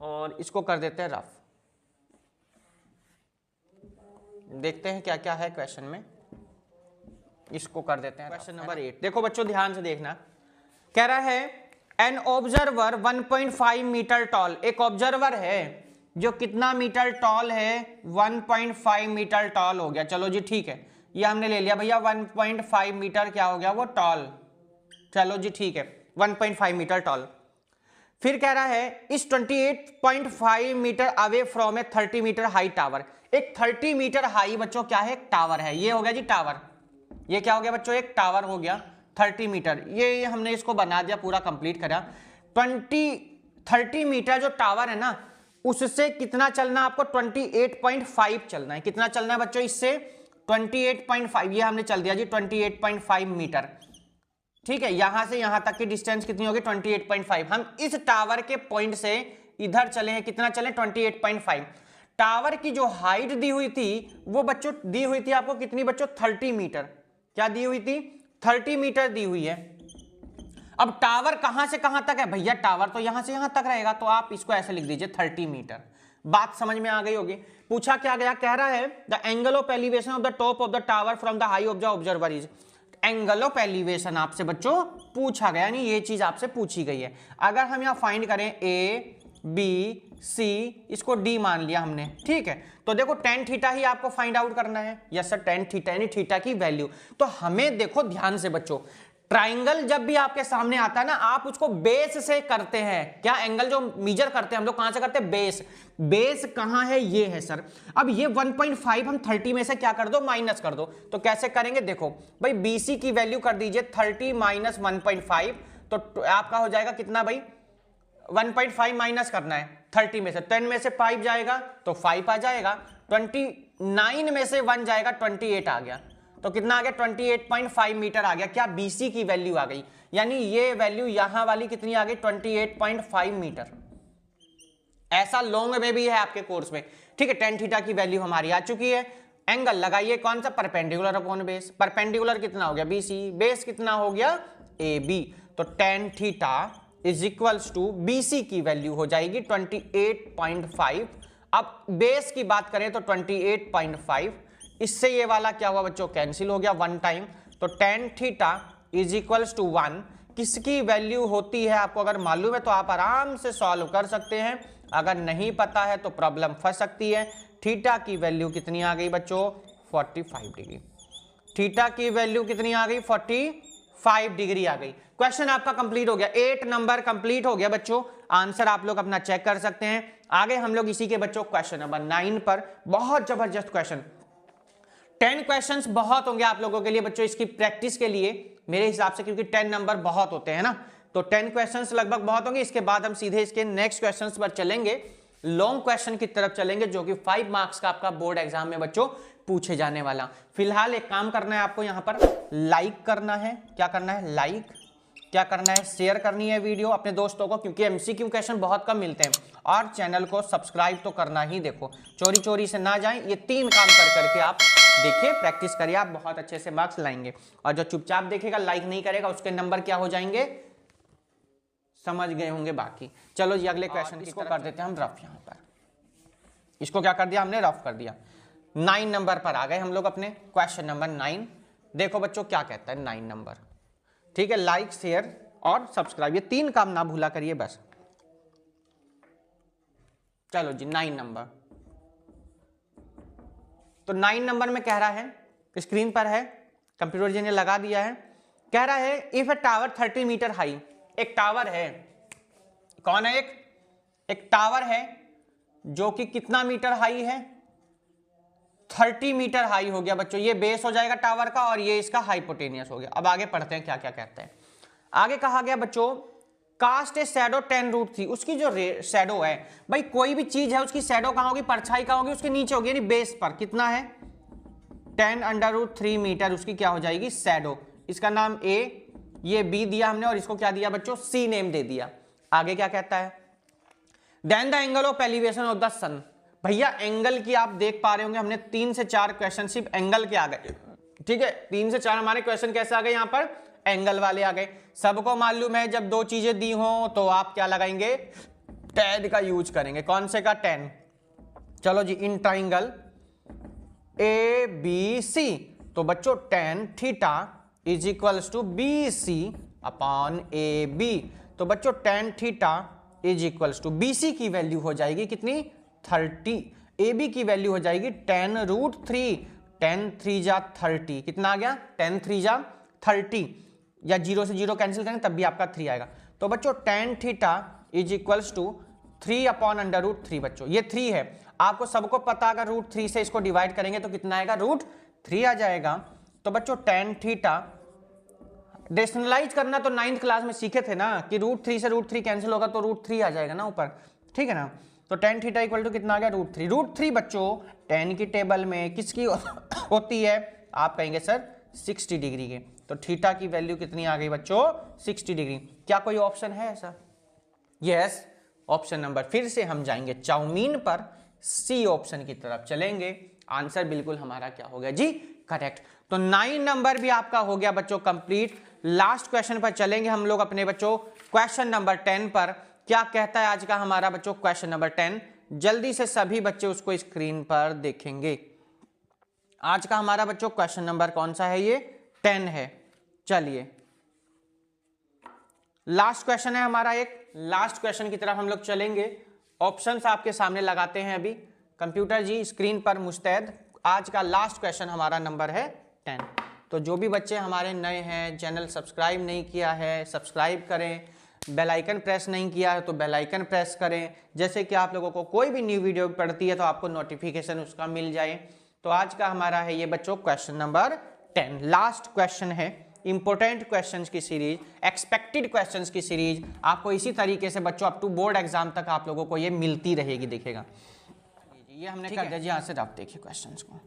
और इसको कर देते हैं रफ। देखते हैं क्या क्या है क्वेश्चन में, इसको कर देते हैं क्वेश्चन नंबर 8। देखो बच्चों ध्यान से देखना, कह रहा है एन ऑब्जर्वर 1.5 मीटर टॉल, एक ऑब्जर्वर है जो कितना मीटर टॉल है, 1.5 मीटर टॉल हो गया। चलो जी ठीक है, ये हमने ले लिया भैया 1.5 मीटर क्या हो गया वो टॉल। चलो जी ठीक है 1.5 मीटर टॉल। फिर कह रहा है इस 28.5 metre away from a 30 metre high tower. एक 30 मीटर हाई बच्चों क्या है, एक टावर है। ये हो गया जी टावर, ये क्या हो गया बच्चों, एक टावर हो गया 30 मीटर। ये हमने इसको बना दिया, पूरा कंप्लीट करा। 30 मीटर जो टावर है ना, उससे कितना चलना आपको, 28.5 चलना है। कितना चलना है बच्चों इससे, 28.5। ये हमने चल दिया जी 28.5 मीटर, ठीक है। यहां से यहां तक की डिस्टेंस कितनी होगी, 28.5। हम इस टावर के पॉइंट से इधर चले हैं, कितना चले, 28.5। टावर की जो हाइट दी हुई थी वो बच्चों दी हुई थी आपको कितनी बच्चों, 30 मीटर। क्या दी हुई थी, 30 मीटर दी हुई है। अब टावर कहां से कहां तक है भैया, टावर तो यहां से यहां तक रहेगा, तो आप इसको ऐसे लिख दीजिए 30 मीटर। बात समझ में आ गई होगी। पूछा क्या गया, कह रहा है the angle of elevation of the top of the tower from the high of the observer is. Angle of elevation आपसे बच्चों पूछा गया, यानी ये चीज आपसे पूछी गई है। अगर हम यहां फाइंड करें ए बी सी, इसको डी मान लिया हमने, ठीक है। तो देखो tan थीटा ही आपको फाइंड आउट करना है। यस सर, tan थीटा यानी थीटा की वैल्यू। तो हमें देखो ध्यान से बच्चों, ट्राइंगल जब भी आपके सामने आता है ना, आप उसको बेस से करते हैं। क्या एंगल जो मेजर करते हैं हम लोग कहां से करते हैं, बेस। बेस कहां है, ये है सर। अब ये 1.5 हम 30 में से क्या कर दो, माइनस कर दो। तो कैसे करेंगे, देखो भाई BC की वैल्यू कर दीजिए 30 माइनस 1.5, तो आपका हो जाएगा कितना भाई, 1.5 माइनस करना है 30 में से। 10 में से 5 जाएगा तो 5 आ जाएगा, 29 में से 1 जाएगा 28 आ गया। तो कितना आ गया, 28.5 मीटर आ गया। क्या BC की वैल्यू आ गई, यानी ये वैल्यू यहां वाली कितनी आ गई, 28.5 मीटर। ऐसा लॉन्ग में भी है आपके कोर्स में, ठीक है। tan थीटा की वैल्यू हमारी आ चुकी है। एंगल लगाइए कौन सा, परपेंडिकुलर अपॉन बेस। परपेंडिकुलर कितना हो गया BC, बेस कितना हो गया AB। तो tan theta is equals to BC की वैल्यू हो जाएगी 28.5। अब बेस की बात करें तो 28.5, इससे ये वाला क्या हुआ बच्चों, कैंसिल हो गया 1 टाइम। तो tan theta is equals to 1 किसकी वैल्यू होती है, आपको अगर मालूम है तो आप आराम से सॉल्व कर सकते हैं, अगर नहीं पता है तो प्रॉब्लम फंस सकती है। थीटा की वैल्यू कितनी आ गई बच्चों, 45 डिग्री। थीटा की वैल्यू कितनी आ गई, 45 डिग्री आ गई। क्वेश्चन आपका कंप्लीट हो गया, 8 नंबर कंप्लीट हो गया बच्चों। आंसर आप लोग अपना चेक कर सकते हैं। आगे हम लोग इसी के बच्चों क्वेश्चन नंबर 9 पर, बहुत जबरदस्त क्वेश्चन। 10 क्वेश्चंस बहुत होंगे आप लोगों के लिए बच्चों इसकी प्रैक्टिस के लिए मेरे हिसाब से, क्योंकि 10 नंबर बहुत होते हैं ना, तो 10 क्वेश्चंस लगभग बहुत होंगे। इसके बाद हम सीधे इसके नेक्स्ट क्वेश्चंस पर चलेंगे, लॉन्ग क्वेश्चन की तरफ चलेंगे, जो कि 5 मार्क्स का आपका बोर्ड एग्जाम में बच्चों पूछे जाने वाला। फिलहाल एक काम करना है आपको, यहाँ पर लाइक करना है। क्या करना है, लाइक। क्या करना है, शेयर करनी है वीडियो अपने दोस्तों को, क्योंकि MCQ क्वेश्चन बहुत कम मिलते हैं। और चैनल को सब्सक्राइब तो करना ही, देखो चोरी चोरी से ना जाएं। ये 3 काम कर करके आप देखिए, प्रैक्टिस करिए, आप बहुत अच्छे से मार्क्स लाएंगे। और जो चुपचाप देखेगा, लाइक नहीं करेगा, उसके नंबर क्या हो जाएंगे, समझ गए होंगे बाकी। चलो जी अगले क्वेश्चन इसको कर देते हैं हम रफ। यहाँ पर इसको क्या कर दिया हमने, रफ कर दिया। 9 नंबर पर आ गए हम लोग अपने, क्वेश्चन नंबर 9। देखो बच्चों क्या कहता है 9 नंबर, ठीक है। लाइक, शेयर और सब्सक्राइब, ये 3 काम ना भूला करिए बस। चलो जी 9 नंबर, तो 9 नंबर में कह रहा है, स्क्रीन पर है, कंप्यूटर जी ने लगा दिया है। कह रहा है if a tower 30 metre high, एक टावर है, कौन है, एक टावर है जो कि कितना मीटर हाई है, 30 मीटर हाई हो गया बच्चों। ये बेस हो जाएगा टावर का और ये इसका हाइपोटेनियस हो गया। अब आगे पढ़ते हैं क्या क्या कहते हैं। आगे कहा गया बच्चों कास्ट ए शैडो 10 रूट थी, उसकी जो शैडो है, भाई कोई भी चीज है उसकी शैडो कहां होगी, परछाई कहां होगी, उसके नीचे होगी, यानी बेस पर। कितना है, 10√3 मीटर उसकी क्या हो जाएगी, शैडो। इसका नाम ए, ये बी दिया हमने और इसको क्या दिया बच्चों, सी नेम दे दिया। आगे क्या कहता है, then the angle of elevation of the sun. भैया एंगल की आप देख पा रहे होंगे, हमने 3 से 4 क्वेश्चन सिर्फ एंगल के आ गए, ठीक है। 3 से 4 हमारे क्वेश्चन कैसे आ गए, यहां पर एंगल वाले आ गए। सबको मालूम है जब 2 चीजें दी हो तो आप क्या लगाएंगे, tan का यूज करेंगे। कौन से का, tan। चलो जी, in triangle A B C, तो बच्चों tan theta is equals to B C upon A B. तो बच्चों tan theta is equals to B C की वैल्यू हो जाएगी कितनी, 30। ए बी की वैल्यू हो जाएगी tan√3, tan 3 जा 30, कितना आ गया, tan 3 जा 30, या 0 से 0 कैंसिल करेंगे तब भी आपका 3 आएगा। तो बच्चों tan theta is equals to 3/√3। बच्चों ये 3 है, आपको सबको पता, अगर √3 से इसको डिवाइड करेंगे तो कितना आएगा, √3 आ जाएगा। तो बच्चों tan थीटा डेसिमलाइज करना तो 9th क्लास में सीखे थे ना, कि √3 से √3 कैंसिल होगा तो √3 आ जाएगा ना ऊपर, ठीक है ना। तो tan थीटा इक्वल टू कितना आ गया, √3। √3 बच्चों tan की टेबल में किसकी होती है, आप कहेंगे सर 60 डिग्री के। तो थीटा की वैल्यू कितनी आ गई बच्चों, 60 डिग्री। क्या कोई ऑप्शन है ऐसा, यस, ऑप्शन नंबर, फिर से हम जाएंगे चाउमीन पर, सी ऑप्शन की तरफ चलेंगे। आंसर बिल्कुल हमारा क्या हो गया जी, करेक्ट। तो 9 नंबर भी आपका हो गया बच्चों कंप्लीट। लास्ट क्वेश्चन पर चलेंगे हम लोग अपने बच्चों, क्वेश्चन नंबर 10 पर। क्या कहता है आज का हमारा बच्चों क्वेश्चन नंबर 10, जल्दी से सभी बच्चे उसको स्क्रीन पर देखेंगे। आज का हमारा बच्चों क्वेश्चन नंबर कौन सा है, ये 10 है। चलिए लास्ट क्वेश्चन है हमारा, एक लास्ट क्वेश्चन की तरफ हम लोग चलेंगे। ऑप्शंस आपके सामने लगाते हैं अभी, कंप्यूटर जी स्क्रीन पर मुस्तैद। आज का लास्ट क्वेश्चन हमारा नंबर है 10। तो जो भी बच्चे हमारे नए हैं, चैनल सब्सक्राइब नहीं किया है सब्सक्राइब करें, बेल आइकन प्रेस नहीं किया है तो बेल आइकन प्रेस करें, जैसे कि आप लोगों को कोई भी न्यू वीडियो पड़ती है तो आपको नोटिफिकेशन उसका मिल जाए। तो आज का हमारा है ये बच्चों क्वेश्चन नंबर 10, लास्ट क्वेश्चन है। इंपोर्टेंट क्वेश्चंस की सीरीज, एक्सपेक्टेड क्वेश्चंस की सीरीज आपको इसी तरीके से बच्चों अप टू बोर्ड एग्जाम तक आप लोगों को ये मिलती रहेगी, दिखेगा। ये हमने कर दिया जी, यहाँ से आप देखिए क्वेश्चंस को।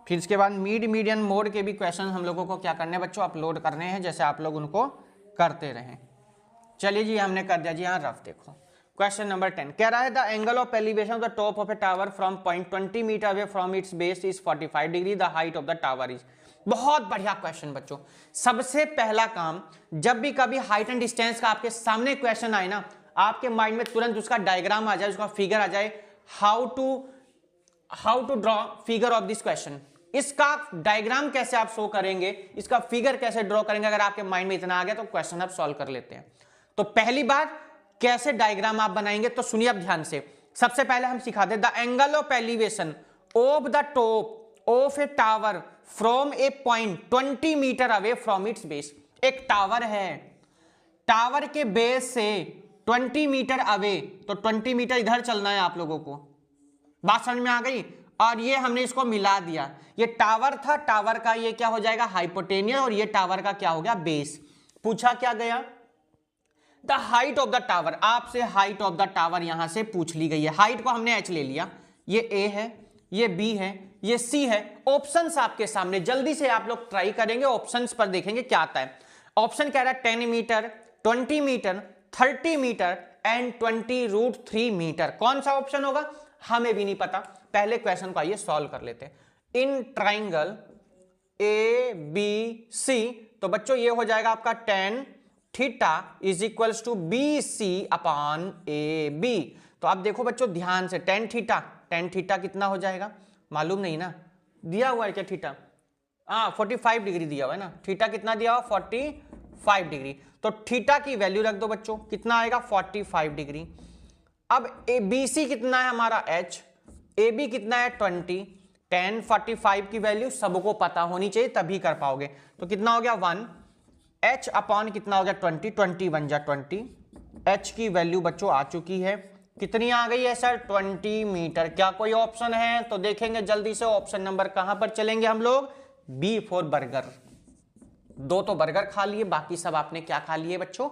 फिर इसके बाद मीडियन मोड के भी क्वेश्चन हम लोगों को क्या करने हैं बच्चों, अपलोड करने हैं, जैसे आप लोग उनको करते रहें। चलिए जी हमने कर दिया जी, यहाँ रफ देखो। क्वेश्चन नंबर 10 कह रहा है the angle of elevation of the top of a tower from point 20 metre away from its base is 45 degree, the height of the tower is. बहुत बढ़िया क्वेश्चन बच्चों। सबसे पहला काम, जब भी कभी हाइट एंड डिस्टेंस का आपके सामने क्वेश्चन आए ना, आपके माइंड में तुरंत उसका डायग्राम आ जाए, उसका फिगर आ जाए, how to draw figure of this question. इसका डायग्राम कैसे आप शो करेंगे, इसका फिगर कैसे ड्रॉ करेंगे, अगर आपके माइंड में इतना आ गया तो क्वेश्चन आप सॉल्व कर लेते हैं। तो पहली बात, कैसे डायग्राम आप बनाएंगे, तो सुनिए अब ध्यान से। सबसे पहले हम सिखाते हैं the angle of elevation of the top of a tower from a point 20 metre away from its base. एक टावर है, टावर के बेस से 20 मीटर अवे, तो 20 मीटर इधर चलना है आप लोगों को, बात समझ में आ गई। और ये हमने इसको मिला दिया, ये टावर था, टावर का ये क्या हो जाएगा हाइपोटेनियस, और ये टावर का क्या हो गया बेस। पूछा क्या गया, the height of the tower, आपसे हाइट ऑफ द टावर यहां से पूछ ली गई है। हाइट को हमने h ले लिया, ये a है, ये b है, ये c है। ऑप्शंस आपके सामने, जल्दी से आप लोग ट्राई करेंगे, ऑप्शंस पर देखेंगे क्या आता है। ऑप्शन कह रहा है 10 metre, 20 metre, 30 metre and 20√3 metre. कौन सा ऑप्शन होगा हमें भी नहीं पता। पहले क्वेश्चन को आइए सॉल्व कर लेते हैं। In triangle A B C, तो बच्चों ये हो जाएगा आपका tan theta is equals to B C upon A B. तो आप देखो बच्चों ध्यान से, टेन थीटा कितना हो जाएगा मालूम नहीं ना, दिया हुआ है क्या थीटा? 45 डिग्री दिया हुआ है ना, थीटा कितना दिया हुआ 45 डिग्री, तो थीटा की वैल्यू रख दो बच्चों, कितना आएगा 45 डिग्री। अब BC कितना है हमारा h, AB कितना है 20, 10 45 की वैल्यू सबको पता होनी चाहिए तभी कर पाओगे, तो कितना हो गया 1, h अपॉन कितना हो गया 20, 20 बन जा 20, h की वैल्यू बच्चों आ चुकी है, कितनी आ गई है सर 20 मीटर। क्या कोई ऑप्शन है? तो देखेंगे जल्दी से ऑप्शन नंबर कहां पर चलेंगे हम लोग, बी फॉर बर्गर। 2 तो बर्गर खा लिए, बाकी सब आपने क्या खा लिए बच्चों,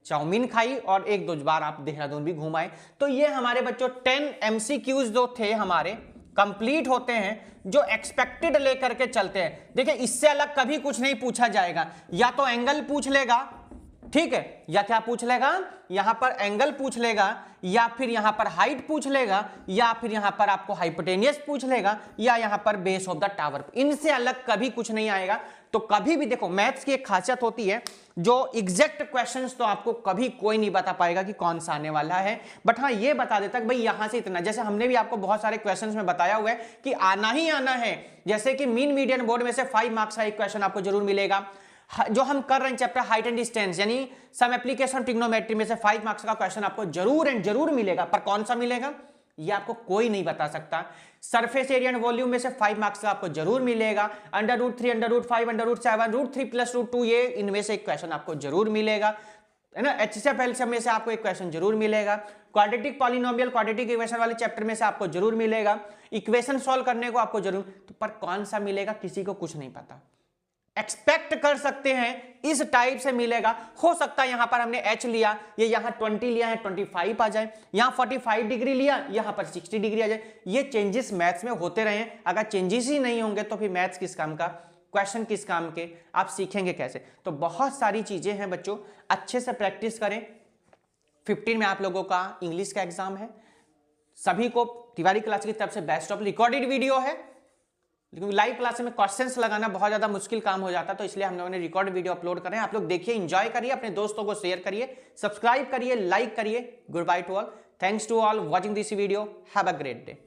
चाउमीन खाई और 1-2 बार आप देहरादून भी घुमाए। तो ये हमारे बच्चों 10 MCQs जो थे हमारे कंप्लीट होते हैं, जो एक्सपेक्टेड लेकर के चलते हैं। देखिए इससे अलग कभी कुछ नहीं पूछा जाएगा, या तो एंगल पूछ लेगा, ठीक है, या क्या पूछ लेगा, यहां पर एंगल पूछ लेगा, या फिर यहां पर हाइट पूछ लेगा, या फिर यहां पर आपको हाइपोटेनियस पूछ लेगा, या यहां पर बेस ऑफ द टावर। इनसे अलग कभी कुछ नहीं आएगा। तो कभी भी देखो मैथ्स की एक खासियत होती है, जो एग्जैक्ट क्वेश्चंस तो आपको कभी कोई नहीं बता पाएगा कि कौन सा आने वाला है, बट हाँ ये बता देता कि भाई यहां से इतना, जैसे हमने भी आपको बहुत सारे क्वेश्चंस में बताया हुआ है कि आना ही आना है। जैसे कि मीन मीडियन बोर्ड में से 5 मार्क्स का एक क्वेश्चन आपको जरूर मिलेगा। जो हम कर रहे हैं चैप्टर हाइट एंड डिस्टेंस यानी सम एप्लीकेशन ट्रिग्नोमेट्री में से 5 मार्क्स का क्वेश्चन आपको जरूर एंड जरूर मिलेगा, पर कौन सा मिलेगा ये आपको कोई नहीं बता सकता। सरफेस एरिया एंड वॉल्यूम में से 5 मार्क्स का आपको जरूर मिलेगा, √3 √5 √7 √3 + √2 ये इनमें से एक क्वेश्चन आपको जरूर मिलेगा, है ना। HCF LCM में से आपको एक क्वेश्चन जरूर मिलेगा, क्वाड्रेटिक पॉलिनोमियल क्वाड्रेटिक इक्वेशन वाले चैप्टर में से आपको जरूर मिलेगा, इक्वेशन सॉल्व करने को आपको जरूर, तो पर कौन सा मिलेगा किसी को कुछ नहीं पता। एक्सपेक्ट कर सकते हैं इस टाइप से मिलेगा। हो सकता है यहां पर हमने h लिया, ये यहां 20 लिया है 25 आ जाए, यहां 45 डिग्री लिया यहां पर 60 डिग्री आ जाए। ये चेंजेस मैथ्स में होते रहे, अगर चेंजेस ही नहीं होंगे तो फिर मैथ्स किस काम का, क्वेश्चन किस काम के, आप सीखेंगे कैसे। तो बहुत सारी चीजें हैं बच्चों, अच्छे से प्रैक्टिस करें। 15 में आप लोगों का इंग्लिश का एग्जाम है, सभी को तिवारी क्लास की तरफ से बेस्ट ऑफ। रिकॉर्डेड वीडियो है, लेकिन लाइव क्लास में क्वेश्चंस लगाना बहुत ज्यादा मुश्किल काम हो जाता है, तो इसलिए हम लोगों ने रिकॉर्ड वीडियो अपलोड कर रहे हैं। आप लोग देखिए, एंजॉय करिए, अपने दोस्तों को शेयर करिए, सब्सक्राइब करिए, लाइक करिए। Good bye to all, thanks to all watching this video, have a great day.